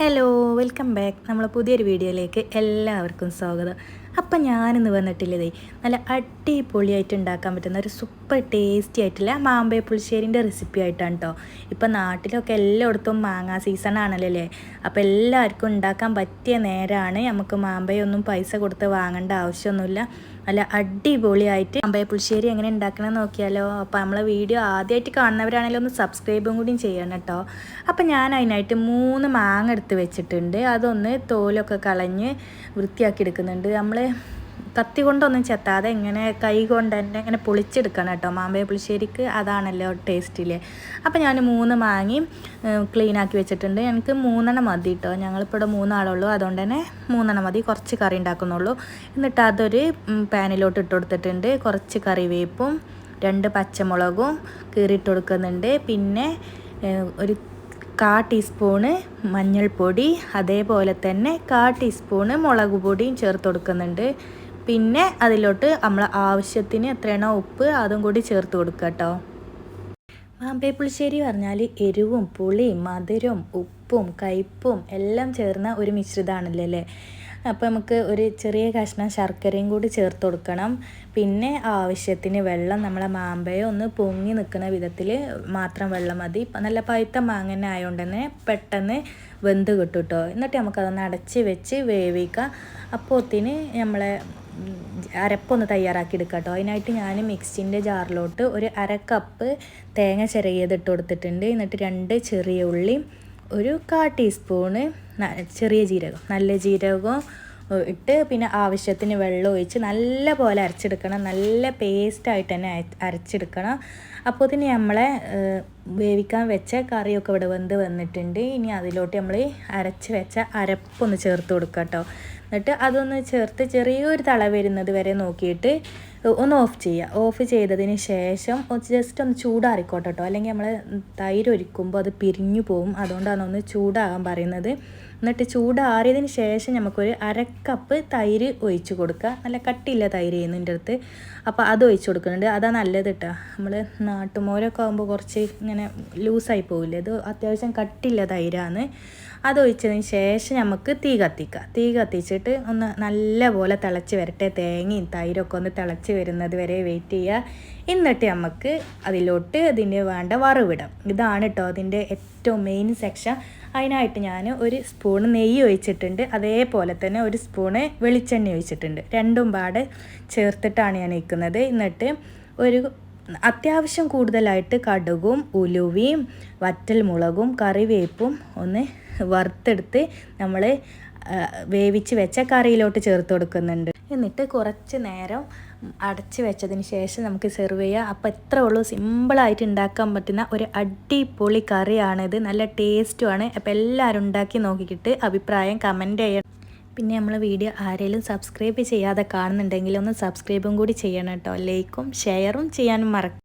Hello welcome back നമ്മളെ പുതിയൊരു വീഡിയോയിലേക്ക് എല്ലാവർക്കും സ്വാഗതം. അപ്പം ഞാനിന്ന് വന്നിട്ടില്ലേ നല്ല അടിപൊളിയായിട്ട് ഉണ്ടാക്കാൻ പറ്റുന്ന ഒരു സൂപ്പർ ടേസ്റ്റി ആയിട്ടുള്ള മാമ്പഴ പുളിശ്ശേരിൻ്റെ റെസിപ്പി ആയിട്ടാണ് കേട്ടോ. ഇപ്പം നാട്ടിലൊക്കെ എല്ലായിടത്തും മാങ്ങാ സീസൺ ആണല്ലോ അല്ലേ. അപ്പോൾ എല്ലാവർക്കും ഉണ്ടാക്കാൻ പറ്റിയ നേരമാണ്. നമുക്ക് മാമ്പഴമൊന്നും പൈസ കൊടുത്ത് വാങ്ങേണ്ട ആവശ്യമൊന്നുമില്ല. നല്ല അടിപൊളിയായിട്ട് മാമ്പഴ പുളിശ്ശേരി എങ്ങനെ ഉണ്ടാക്കണമെന്ന് നോക്കിയാലോ. അപ്പോൾ നമ്മളെ വീഡിയോ ആദ്യമായിട്ട് കാണുന്നവരാണെങ്കിലും ഒന്ന് സബ്സ്ക്രൈബും കൂടിയും ചെയ്യണം കേട്ടോ. അപ്പം ഞാൻ അതിനായിട്ട് 3 മാങ്ങ എടുത്ത് വെച്ചിട്ടുണ്ട്. അതൊന്ന് തോലൊക്കെ കളഞ്ഞ് വൃത്തിയാക്കി എടുക്കുന്നുണ്ട്. നമ്മൾ കത്തി കൊണ്ടൊന്നും ചെത്താതെ ഇങ്ങനെ കൈ കൊണ്ട് തന്നെ ഇങ്ങനെ പൊളിച്ചെടുക്കണം കേട്ടോ. മാമ്പഴ പുളിശ്ശേരിക്ക് അതാണല്ലോ ടേസ്റ്റില്ലേ. അപ്പോൾ ഞാൻ 3 മാങ്ങയും ക്ലീനാക്കി വെച്ചിട്ടുണ്ട്. എനിക്ക് 3 മതി കേട്ടോ. ഞങ്ങളിപ്പോൾ ഇവിടെ 3 ആളുള്ളൂ, അതുകൊണ്ട് തന്നെ 3 മതി. കുറച്ച് കറി ഉണ്ടാക്കുന്നുള്ളൂ. എന്നിട്ട് അതൊരു പാനിലോട്ട് ഇട്ട് കൊടുത്തിട്ടുണ്ട്. കുറച്ച് കറിവേപ്പും 2 പച്ചമുളകും കീറിയിട്ട് കൊടുക്കുന്നുണ്ട്. പിന്നെ ഒരു 1/4 ടീസ്പൂണ് മഞ്ഞൾപ്പൊടി, അതേപോലെ തന്നെ 1/4 ടീസ്പൂണ് മുളക് പൊടിയും ചേർത്ത് കൊടുക്കുന്നുണ്ട്. പിന്നെ അതിലോട്ട് നമ്മൾ ആവശ്യത്തിന് എത്രയാണോ ഉപ്പ് അതും കൂടി ചേർത്ത് കൊടുക്കുക കേട്ടോ. മാമ്പഴ പുളിശ്ശേരി പറഞ്ഞാൽ എരിവും പുളിയും മധുരവും ഉപ്പും കയ്പ്പും എല്ലാം ചേർന്ന ഒരു മിശ്രിതമാണല്ലോ അല്ലേ. അപ്പോൾ നമുക്ക് ഒരു ചെറിയ കഷ്ണം ശർക്കരയും കൂടി ചേർത്ത് കൊടുക്കണം. പിന്നെ ആവശ്യത്തിന് വെള്ളം, നമ്മളെ മാമ്പഴം ഒന്ന് പൊങ്ങി നിൽക്കുന്ന വിധത്തിൽ മാത്രം വെള്ളം മതി. നല്ല പഴുത്ത മാങ്ങ ആയതുകൊണ്ട് തന്നെ പെട്ടെന്ന് വെന്ത് കിട്ടും കേട്ടോ. എന്നിട്ട് നമുക്കതൊന്ന് അടച്ച് വെച്ച് വേവിക്കാം. അപ്പോഴത്തിന് നമ്മളെ അരപ്പൊന്ന് തയ്യാറാക്കി എടുക്കാം കേട്ടോ. അതിനായിട്ട് ഞാൻ മിക്സിൻ്റെ ജാറിലോട്ട് ഒരു 1/2 കപ്പ് തേങ്ങ ചിരകിയത് കൊടുത്തിട്ടുണ്ട്. എന്നിട്ട് 2 ചെറിയ ഉള്ളി, ഒരു 1/4 ടീസ്പൂണ് ചെറിയ ജീരകം, നല്ല ജീരകവും ഇട്ട് പിന്നെ ആവശ്യത്തിന് വെള്ളം ഒഴിച്ച് നല്ല പോലെ അരച്ചെടുക്കണം. നല്ല പേസ്റ്റായിട്ട് തന്നെ അരച്ചെടുക്കണം. അപ്പോൾ തന്നെ നമ്മളെ വേവിക്കാൻ വെച്ച കറിയൊക്കെ ഇവിടെ വെന്ത് വന്നിട്ടുണ്ട്. ഇനി അതിലോട്ട് നമ്മൾ അരച്ച് വെച്ച അരപ്പൊന്ന് ചേർത്ത് കൊടുക്കുക കേട്ടോ. എന്നിട്ട് അതൊന്ന് ചേർത്ത് ചെറിയൊരു തള വരുന്നത് വരെ നോക്കിയിട്ട് ഒന്ന് ഓഫ് ചെയ്യുക. ഓഫ് ചെയ്തതിന് ശേഷം ജസ്റ്റ് ഒന്ന് ചൂടാറിക്കോട്ടെ കേട്ടോ. അല്ലെങ്കിൽ നമ്മൾ തൈര് ഒഴിക്കുമ്പോൾ അത് പിരിഞ്ഞു പോവും. അതുകൊണ്ടാണ് ഒന്ന് ചൂടാകാൻ പറയുന്നത്. എന്നിട്ട് ചൂടാറിയതിന് ശേഷം നമുക്കൊരു 1/2 കപ്പ് തൈര് ഒഴിച്ച് കൊടുക്കുക. നല്ല കട്ടിയില്ല തൈര് ചെയ്യുന്നതിൻ്റെ അടുത്ത്. അപ്പോൾ അത് ഒഴിച്ച് കൊടുക്കുന്നുണ്ട്. അതാണ് നല്ലത് കേട്ടോ. നമ്മൾ നാട്ടുമോരൊക്കെ ആകുമ്പോൾ കുറച്ച് ഇങ്ങനെ ലൂസായി പോവില്ലേ. ഇത് അത്യാവശ്യം കട്ടിയില്ല തൈരാണ്. അതൊഴിച്ചതിന് ശേഷം നമുക്ക് തീ കത്തിക്കുക. തീ കത്തിച്ചിട്ട് ഒന്ന് നല്ല പോലെ തിളച്ച് വരട്ടെ. തേങ്ങയും തൈരൊക്കെ ഒന്ന് തിളച്ച് വരുന്നത് വരെ വെയിറ്റ് ചെയ്യുക. എന്നിട്ട് നമുക്ക് അതിലോട്ട് അതിൻ്റെ വേണ്ട വറവിടാം. ഇതാണ് കേട്ടോ അതിൻ്റെ ഏറ്റവും മെയിൻ സെക്ഷൻ. അതിനായിട്ട് ഞാൻ ഒരു സ്പൂൺ നെയ്യ് ഒഴിച്ചിട്ടുണ്ട്. അതേപോലെ തന്നെ ഒരു സ്പൂണ് വെളിച്ചെണ്ണ ഒഴിച്ചിട്ടുണ്ട്. രണ്ടും പാടെ ചേർത്തിട്ടാണ് ഞാൻ വയ്ക്കുന്നത്. എന്നിട്ട് ഒരു അത്യാവശ്യം കൂടുതലായിട്ട് കടുകും ഉലുവയും വറ്റൽമുളകും കറിവേപ്പും ഒന്ന് വറുത്തെടുത്ത് നമ്മൾ വേവിച്ച് വെച്ച കറിയിലോട്ട് ചേർത്ത് കൊടുക്കുന്നുണ്ട്. എന്നിട്ട് കുറച്ച് നേരം അടച്ച് വെച്ചതിന് ശേഷം നമുക്ക് സെർവ് ചെയ്യാം. അപ്പോൾ എത്ര ഉള്ളൂ, സിമ്പിളായിട്ട് ഉണ്ടാക്കാൻ പറ്റുന്ന ഒരു അടിപൊളി കറിയാണിത്. നല്ല ടേസ്റ്റുമാണ്. അപ്പോൾ എല്ലാവരും ഉണ്ടാക്കി നോക്കിയിട്ട് അഭിപ്രായം കമൻറ്റ് ചെയ്യണം. പിന്നെ നമ്മൾ വീഡിയോ ആരെങ്കിലും സബ്സ്ക്രൈബ് ചെയ്യാതെ കാണുന്നുണ്ടെങ്കിൽ ഒന്ന് സബ്സ്ക്രൈബും കൂടി ചെയ്യണം കേട്ടോ. ലൈക്കും ഷെയറും ചെയ്യാനും മറക്കും.